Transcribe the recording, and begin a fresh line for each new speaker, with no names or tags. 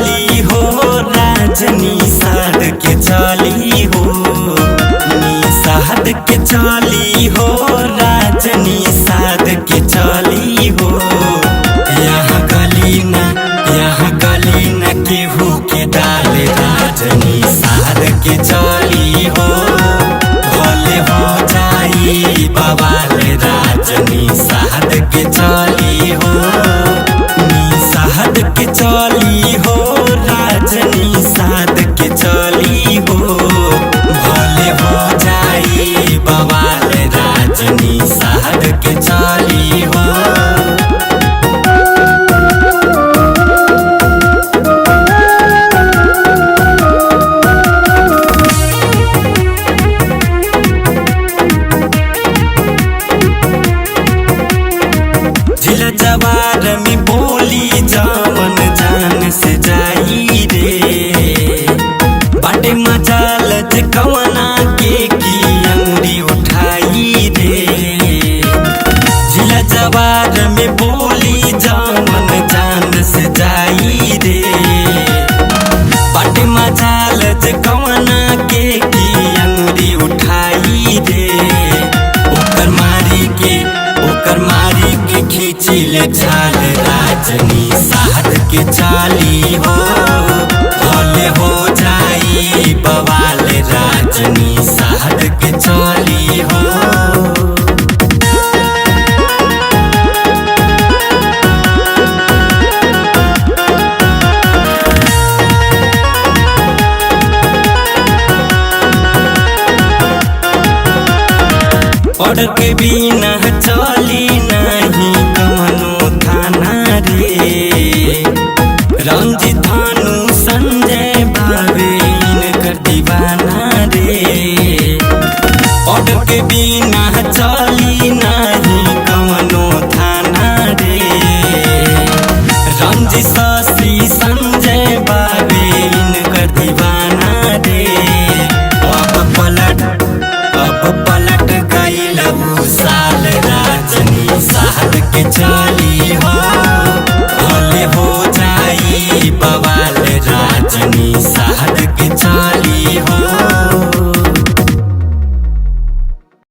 चली हो राजनी साध के चली हो निषाद के चली हो राजनी साध के चली हो। यहाँ गली न केहू के डाल राजनी साध के चली हो। भले हो जाई बवाल राजनी साध के चली हो निषाद के चली हो राजनी साध के चली हो। भले हो जाई बवाल राजनी साध के चली हो। जिला जवार में बोली जावन जान से जाई रे बाटे मजाल कवना के की अंगुरी उठाई रे। जिला जवार में बोली जावन जान से जाई रे बाटे मजाल कवना के की अंगुरी उठाई रे। ओकर मारी के खींची ले छाल राजनी साध के चाली हो। भले हो जाई बवाल राजनी साध के चाली हो। ऑर्डर के बिना चली नहीं कमनो थाना रे। रंजित भानु संजय भावे इनकर दीवाना रे। ऑर्डर के बिना